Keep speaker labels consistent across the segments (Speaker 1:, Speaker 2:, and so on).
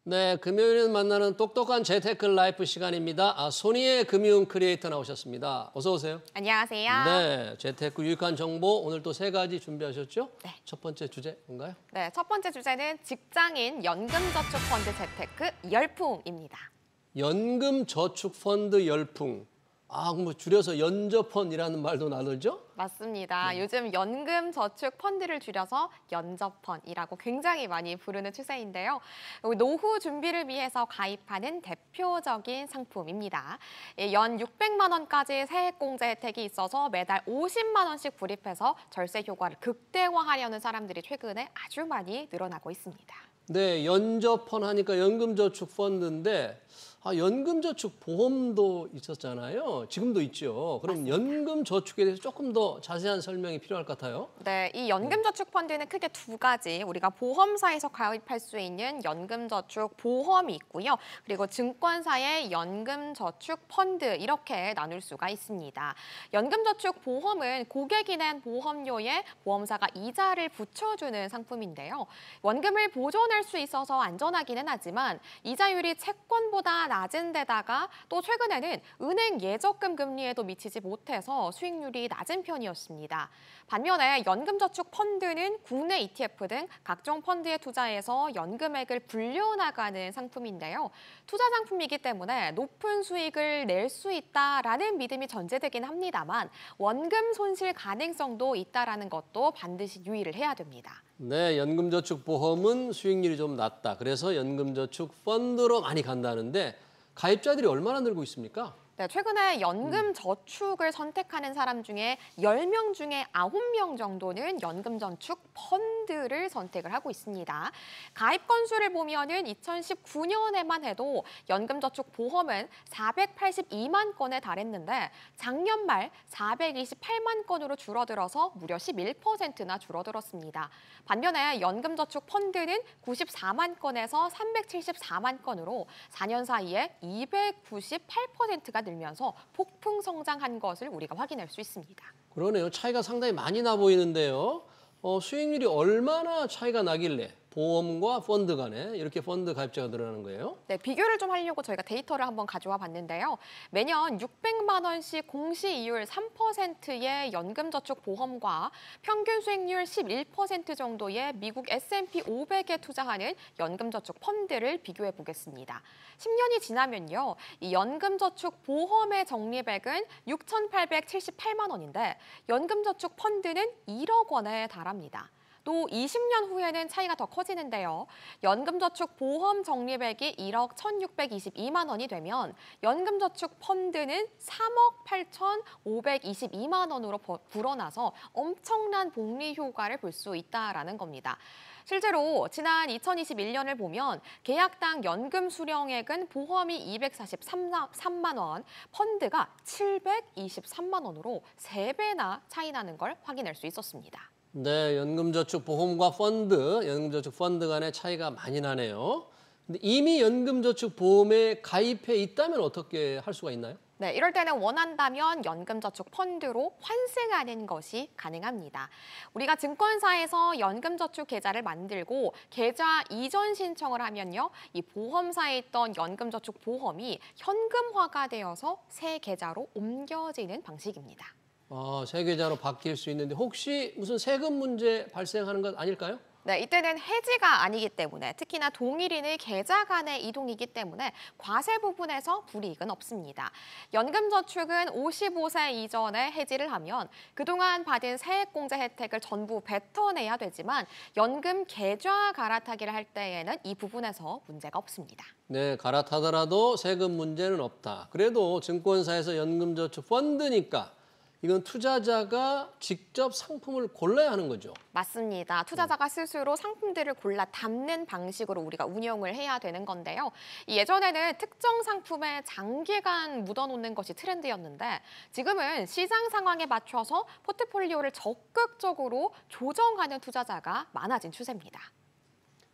Speaker 1: 네, 금요일에 만나는 똑똑한 재테크 라이프 시간입니다. 소니의 금융 크리에이터 나오셨습니다. 어서 오세요.
Speaker 2: 안녕하세요.
Speaker 1: 네, 재테크 유익한 정보 오늘 또 세 가지 준비하셨죠?
Speaker 2: 네.
Speaker 1: 첫 번째 주제 뭔가요?
Speaker 2: 네, 첫 번째 주제는 직장인 연금저축펀드 재테크 열풍입니다.
Speaker 1: 연금저축펀드 열풍. 뭐 줄여서 연저펀이라는 말도 나누죠?
Speaker 2: 맞습니다. 요즘 연금저축펀드를 줄여서 연저펀이라고 굉장히 많이 부르는 추세인데요. 노후 준비를 위해서 가입하는 대표적인 상품입니다. 연 600만 원까지 세액공제 혜택이 있어서 매달 50만 원씩 불입해서 절세 효과를 극대화하려는 사람들이 최근에 아주 많이 늘어나고 있습니다.
Speaker 1: 네, 연저펀 하니까 연금저축펀드인데 연금저축보험도 있었잖아요. 지금도 있죠. 그럼
Speaker 2: 맞습니다.
Speaker 1: 연금저축에 대해서 조금 더 자세한 설명이 필요할 것 같아요.
Speaker 2: 네, 이 연금저축펀드는 크게 두 가지, 우리가 보험사에서 가입할 수 있는 연금저축 보험이 있고요. 그리고 증권사의 연금저축펀드 이렇게 나눌 수가 있습니다. 연금저축 보험은 고객이 낸 보험료에 보험사가 이자를 붙여주는 상품인데요. 원금을 보존할 수 있어서 안전하기는 하지만 이자율이 채권보다 낮은 데다가 또 최근에는 은행 예적금 금리에도 미치지 못해서 수익률이 낮은 편이었습니다. 반면에 연금저축펀드는 국내 ETF 등 각종 펀드에 투자해서 연금액을 불려나가는 상품인데요. 투자 상품이기 때문에 높은 수익을 낼 수 있다라는 믿음이 전제되긴 합니다만 원금 손실 가능성도 있다라는 것도 반드시 유의를 해야 됩니다.
Speaker 1: 네, 연금저축보험은 수익률이 좀 낮다. 그래서 연금저축펀드로 많이 간다는데 가입자들이 얼마나 늘고 있습니까?
Speaker 2: 네, 최근에 연금저축을 선택하는 사람 중에 10명 중에 9명 정도는 연금저축 펀드를 선택을 하고 있습니다. 가입 건수를 보면은 2019년에만 해도 연금저축 보험은 482만 건에 달했는데 작년 말 428만 건으로 줄어들어서 무려 11%나 줄어들었습니다. 반면에 연금저축 펀드는 94만 건에서 374만 건으로 4년 사이에 298%가 늘면서 폭풍 성장한 것을 우리가 확인할 수 있습니다.
Speaker 1: 그러네요. 차이가 상당히 많이 나 보이는데요. 수익률이 얼마나 차이가 나길래 보험과 펀드 간에 이렇게 펀드 가입자가 늘어나는 거예요?
Speaker 2: 네, 비교를 좀 하려고 저희가 데이터를 한번 가져와 봤는데요. 매년 600만 원씩 공시이율 3%의 연금저축 보험과 평균 수익률 11% 정도의 미국 S&P 500에 투자하는 연금저축 펀드를 비교해 보겠습니다. 10년이 지나면요, 이 연금저축 보험의 적립액은 6,878만 원인데 연금저축 펀드는 1억 원에 달합니다. 또 20년 후에는 차이가 더 커지는데요. 연금저축 보험 적립액이 1억 1,622만 원이 되면 연금저축 펀드는 3억 8,522만 원으로 불어나서 엄청난 복리 효과를 볼 수 있다라는 겁니다. 실제로 지난 2021년을 보면 계약당 연금 수령액은 보험이 243만 원, 펀드가 723만 원으로 3배나 차이 나는 걸 확인할 수 있었습니다.
Speaker 1: 네, 연금저축보험과 연금저축 펀드 간의 차이가 많이 나네요. 근데 이미 연금저축보험에 가입해 있다면 어떻게 할 수가 있나요?
Speaker 2: 네, 이럴 때는 원한다면 연금저축 펀드로 환승하는 것이 가능합니다. 우리가 증권사에서 연금저축 계좌를 만들고 계좌 이전 신청을 하면요, 이 보험사에 있던 연금저축 보험이 현금화가 되어서 새 계좌로 옮겨지는 방식입니다.
Speaker 1: 새 계좌로 바뀔 수 있는데 혹시 무슨 세금 문제 발생하는 것 아닐까요?
Speaker 2: 네, 이때는 해지가 아니기 때문에 특히나 동일인의 계좌 간의 이동이기 때문에 과세 부분에서 불이익은 없습니다. 연금저축은 55세 이전에 해지를 하면 그동안 받은 세액공제 혜택을 전부 뱉어내야 되지만 연금 계좌 갈아타기를 할 때에는 이 부분에서 문제가 없습니다.
Speaker 1: 네, 갈아타더라도 세금 문제는 없다. 그래도 증권사에서 연금저축 펀드니까 이건 투자자가 직접 상품을 골라야 하는 거죠.
Speaker 2: 맞습니다. 투자자가 스스로 상품들을 골라 담는 방식으로 우리가 운영을 해야 되는 건데요. 예전에는 특정 상품에 장기간 묻어놓는 것이 트렌드였는데 지금은 시장 상황에 맞춰서 포트폴리오를 적극적으로 조정하는 투자자가 많아진 추세입니다.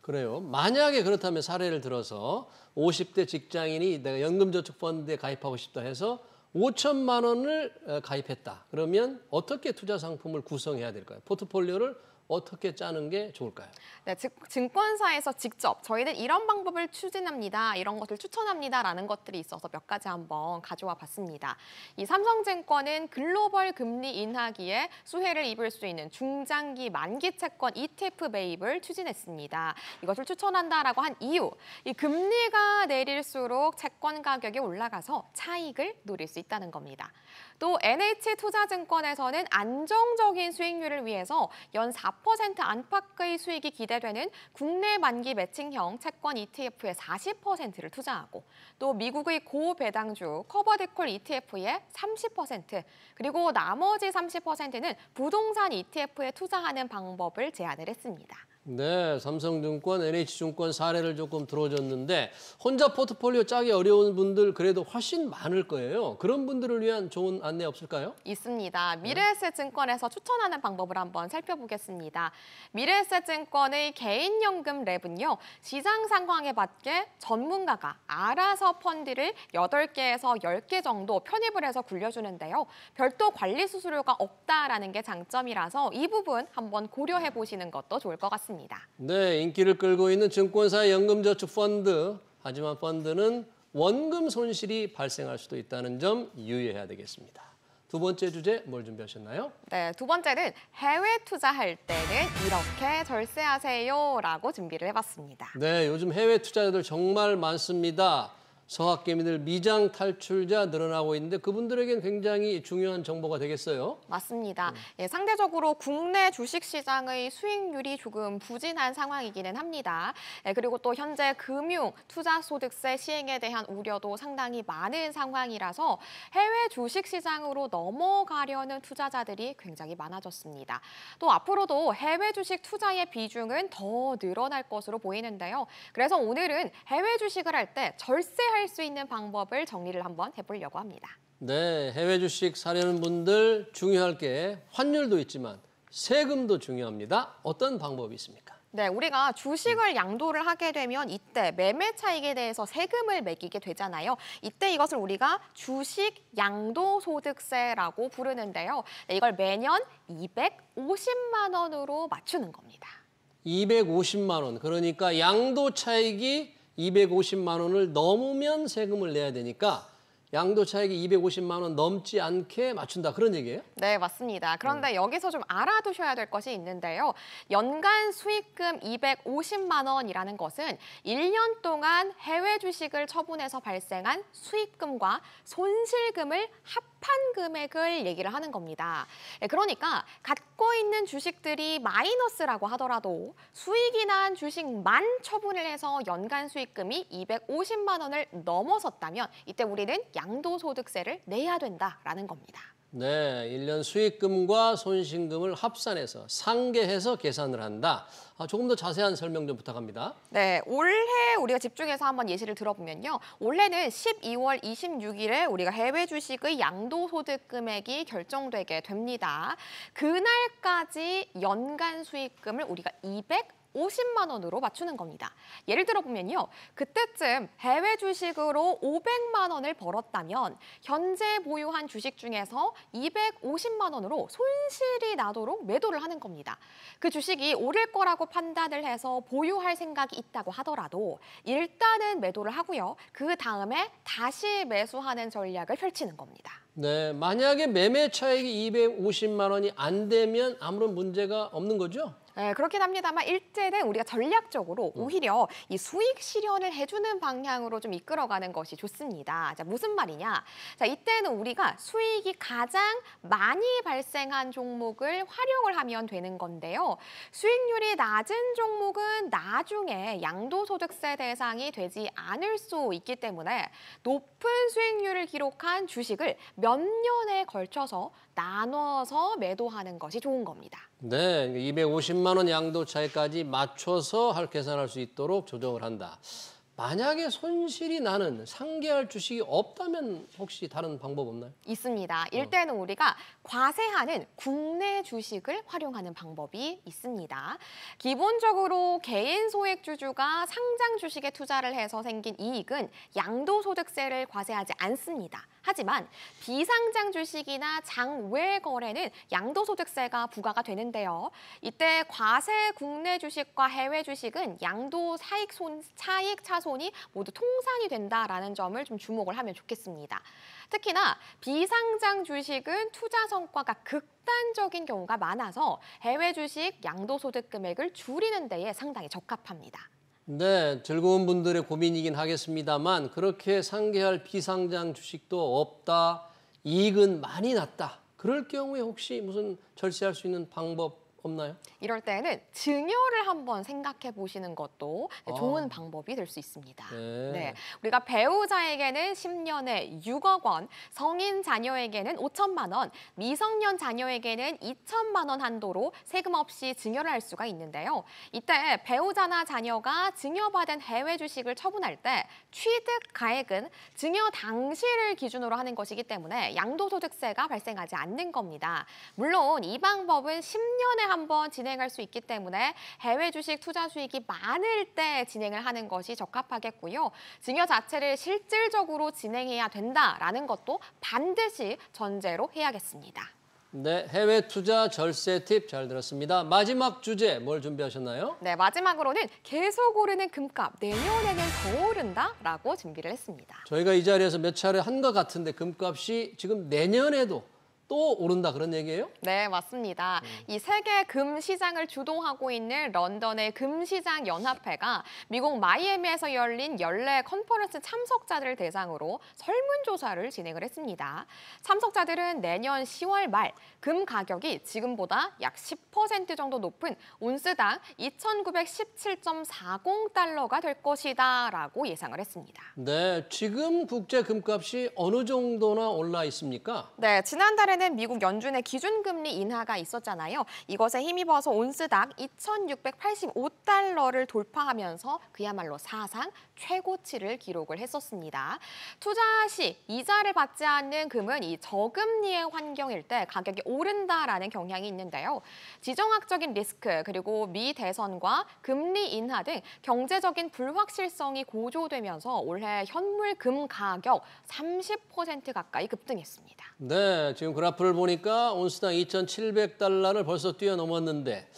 Speaker 1: 그래요. 만약에 그렇다면 사례를 들어서 50대 직장인이 내가 연금저축펀드에 가입하고 싶다 해서 5천만 원을 가입했다. 그러면 어떻게 투자 상품을 구성해야 될까요? 포트폴리오를 어떻게 짜는 게 좋을까요?
Speaker 2: 네, 증권사에서 직접 저희는 이런 방법을 추진합니다. 이런 것을 추천합니다라는 것들이 있어서 몇 가지 한번 가져와 봤습니다. 이 삼성증권은 글로벌 금리 인하기에 수혜를 입을 수 있는 중장기 만기 채권 ETF 매입을 추진했습니다. 이것을 추천한다라고 한 이유, 이 금리가 내릴수록 채권 가격이 올라가서 차익을 노릴 수 있다는 겁니다. 또 NH투자증권에서는 안정적인 수익률을 위해서 연 4% 안팎의 수익이 기대되는 국내 만기 매칭형 채권 ETF의 40%를 투자하고 또 미국의 고배당주 커버드콜 ETF의 30% 그리고 나머지 30%는 부동산 ETF에 투자하는 방법을 제안을 했습니다.
Speaker 1: 네, 삼성증권, NH증권 사례를 조금 들어줬는데 혼자 포트폴리오 짜기 어려운 분들 그래도 훨씬 많을 거예요. 그런 분들을 위한 좋은 안내 없을까요?
Speaker 2: 있습니다. 미래에셋증권에서 추천하는 방법을 한번 살펴보겠습니다. 미래에셋증권의 개인연금 랩은요. 시장 상황에 맞게 전문가가 알아서 펀드를 8개에서 10개 정도 편입을 해서 굴려주는데요. 별도 관리 수수료가 없다라는 게 장점이라서 이 부분 한번 고려해 보시는 것도 좋을 것 같습니다.
Speaker 1: 네, 인기를 끌고 있는 증권사의 연금저축 펀드. 하지만 펀드는 원금 손실이 발생할 수도 있다는 점 유의해야 되겠습니다. 두 번째 주제 뭘 준비하셨나요?
Speaker 2: 네, 두 번째는 해외 투자할 때는 이렇게 절세하세요라고 준비를 해봤습니다.
Speaker 1: 네, 요즘 해외 투자자들 정말 많습니다. 서학개미들 미장 탈출자 늘어나고 있는데 그분들에겐 굉장히 중요한 정보가 되겠어요.
Speaker 2: 맞습니다. 예, 상대적으로 국내 주식시장의 수익률이 조금 부진한 상황이기는 합니다. 예, 그리고 또 현재 금융, 투자소득세 시행에 대한 우려도 상당히 많은 상황이라서 해외 주식시장으로 넘어가려는 투자자들이 굉장히 많아졌습니다. 또 앞으로도 해외 주식 투자의 비중은 더 늘어날 것으로 보이는데요. 그래서 오늘은 해외 주식을 할 때 절세할 수 있는 방법을 정리를 한번 해보려고 합니다.
Speaker 1: 네, 해외 주식 사려는 분들 중요할 게 환율도 있지만 세금도 중요합니다. 어떤 방법이 있습니까?
Speaker 2: 네, 우리가 주식을 양도를 하게 되면 이때 매매 차익에 대해서 세금을 매기게 되잖아요. 이때 이것을 우리가 주식 양도소득세라고 부르는데요. 네, 이걸 매년 250만 원으로 맞추는 겁니다.
Speaker 1: 250만 원, 그러니까 양도 차익이 250만 원을 넘으면 세금을 내야 되니까 양도 차익이 250만 원 넘지 않게 맞춘다, 그런 얘기예요?
Speaker 2: 네, 맞습니다. 그런데 여기서 좀 알아두셔야 될 것이 있는데요. 연간 수익금 250만 원이라는 것은 1년 동안 해외 주식을 처분해서 발생한 수익금과 손실금을 합한 금액을 얘기를 하는 겁니다. 그러니까 갖고 있는 주식들이 마이너스라고 하더라도 수익이 난 주식만 처분을 해서 연간 수익금이 250만 원을 넘어섰다면 이때 우리는 양도소득세를 내야 된다라는 겁니다.
Speaker 1: 네, 1년 수익금과 손실금을 합산해서 상계해서 계산을 한다. 조금 더 자세한 설명 좀 부탁합니다.
Speaker 2: 네, 올해 우리가 집중해서 한번 예시를 들어보면요. 올해는 12월 26일에 우리가 해외 주식의 양도소득 금액이 결정되게 됩니다. 그날까지 연간 수익금을 우리가 250만 원으로 맞추는 겁니다. 예를 들어보면요. 그때쯤 해외 주식으로 500만 원을 벌었다면 현재 보유한 주식 중에서 250만 원으로 손실이 나도록 매도를 하는 겁니다. 그 주식이 오를 거라고 판단을 해서 보유할 생각이 있다고 하더라도 일단은 매도를 하고요. 그 다음에 다시 매수하는 전략을 펼치는 겁니다.
Speaker 1: 네, 만약에 매매 차익이 250만 원이 안 되면 아무런 문제가 없는 거죠?
Speaker 2: 네, 그렇긴 합니다만 일제는 우리가 전략적으로 오히려 이 수익 실현을 해주는 방향으로 좀 이끌어가는 것이 좋습니다. 자, 무슨 말이냐? 자, 이때는 우리가 수익이 가장 많이 발생한 종목을 활용을 하면 되는 건데요. 수익률이 낮은 종목은 나중에 양도소득세 대상이 되지 않을 수 있기 때문에 높은 수익률을 기록한 주식을 몇 년에 걸쳐서 나눠서 매도하는 것이 좋은 겁니다.
Speaker 1: 네, 250만 원 양도 차익까지 맞춰서 계산할 수 있도록 조정을 한다. 만약에 손실이 나는 상계할 주식이 없다면 혹시 다른 방법 없나요?
Speaker 2: 있습니다. 일단은 우리가 과세하는 국내 주식을 활용하는 방법이 있습니다. 기본적으로 개인 소액주주가 상장 주식에 투자를 해서 생긴 이익은 양도소득세를 과세하지 않습니다. 하지만 비상장 주식이나 장외 거래는 양도소득세가 부과가 되는데요. 이때 과세 국내 주식과 해외 주식은 양도 차익 차손이 모두 통산이 된다라는 점을 좀 주목을 하면 좋겠습니다. 특히나 비상장 주식은 투자 성과가 극단적인 경우가 많아서 해외 주식 양도소득 금액을 줄이는 데에 상당히 적합합니다.
Speaker 1: 네, 즐거운 분들의 고민이긴 하겠습니다만 그렇게 상계할 비상장 주식도 없다, 이익은 많이 났다. 그럴 경우에 혹시 무슨 절세할 수 있는 방법 없나요?
Speaker 2: 이럴 때는 증여를 한번 생각해 보시는 것도 좋은 방법이 될 수 있습니다. 네, 우리가 배우자에게는 10년에 6억 원, 성인 자녀에게는 5천만 원, 미성년 자녀에게는 2천만 원 한도로 세금 없이 증여를 할 수가 있는데요. 이때 배우자나 자녀가 증여받은 해외 주식을 처분할 때 취득 가액은 증여 당시를 기준으로 하는 것이기 때문에 양도소득세가 발생하지 않는 겁니다. 물론 이 방법은 10년에 한 번 진행할 수 있기 때문에 해외 주식 투자 수익이 많을 때 진행을 하는 것이 적합하겠고요. 증여 자체를 실질적으로 진행해야 된다라는 것도 반드시 전제로 해야겠습니다.
Speaker 1: 네, 해외 투자 절세 팁 잘 들었습니다. 마지막 주제 뭘 준비하셨나요?
Speaker 2: 네, 마지막으로는 계속 오르는 금값, 내년에는 더 오른다라고 준비를 했습니다.
Speaker 1: 저희가 이 자리에서 몇 차례 한 것 같은데 금값이 지금 내년에도 또 오른다 그런 얘기예요?
Speaker 2: 네, 맞습니다. 이 세계 금 시장을 주도하고 있는 런던의 금시장 연합회가 미국 마이애미에서 열린 연례 컨퍼런스 참석자들을 대상으로 설문조사를 진행을 했습니다. 참석자들은 내년 10월 말 금 가격이 지금보다 약 10% 정도 높은 온스당 2,917.40달러가 될 것이다 라고 예상을 했습니다.
Speaker 1: 네, 지금 국제 금값이 어느 정도나 올라 있습니까?
Speaker 2: 네, 지난달에는 미국 연준의 기준금리 인하가 있었잖아요. 이것에 힘입어서 온스당 2,685달러를 돌파하면서 그야말로 사상 최고치를 기록을 했었습니다. 투자 시 이자를 받지 않는 금은 이 저금리의 환경일 때 가격이 오른다라는 경향이 있는데요. 지정학적인 리스크 그리고 미 대선과 금리 인하 등 경제적인 불확실성이 고조되면서 올해 현물 금 가격 30% 가까이 급등했습니다.
Speaker 1: 네, 지금 그래프를 보니까 온스당 2,700달러를 벌써 뛰어넘었는데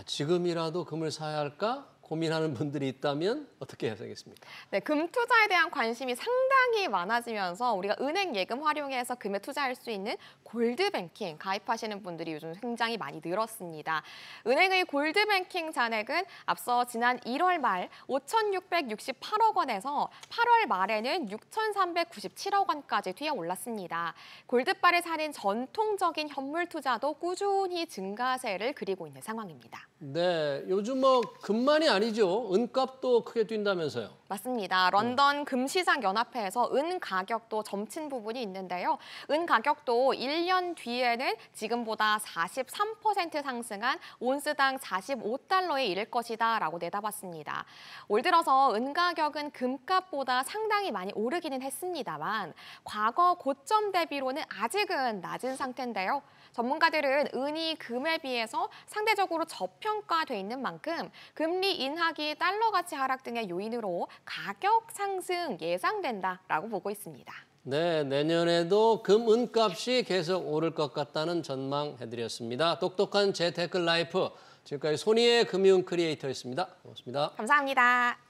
Speaker 1: 지금이라도 금을 사야 할까? 고민하는 분들이 있다면 어떻게 해야 되겠습니까?
Speaker 2: 네, 금 투자에 대한 관심이 상당히 많아지면서 우리가 은행 예금 활용해서 금에 투자할 수 있는 골드뱅킹 가입하시는 분들이 요즘 굉장히 많이 늘었습니다. 은행의 골드뱅킹 잔액은 앞서 지난 1월 말 5,668억 원에서 8월 말에는 6,397억 원까지 뛰어 올랐습니다. 골드바를 사는 전통적인 현물 투자도 꾸준히 증가세를 그리고 있는 상황입니다.
Speaker 1: 네, 요즘 뭐 금만이 아니죠. 은값도 크게 뛴다면서요.
Speaker 2: 맞습니다. 런던 금시장 연합회에서 은 가격도 점친 부분이 있는데요. 은 가격도 1년 뒤에는 지금보다 43% 상승한 온스당 45달러에 이를 것이다 라고 내다봤습니다. 올 들어서 은 가격은 금값보다 상당히 많이 오르기는 했습니다만 과거 고점 대비로는 아직은 낮은 상태인데요. 전문가들은 은이 금에 비해서 상대적으로 저평가돼 있는 만큼 금리 인하기, 달러 가치 하락 등의 요인으로 가격 상승 예상된다라고 보고 있습니다.
Speaker 1: 네, 내년에도 금, 은값이 계속 오를 것 같다는 전망해드렸습니다. 똑똑한 재테크 라이프, 지금까지 손희의 금융 크리에이터였습니다. 고맙습니다.
Speaker 2: 감사합니다.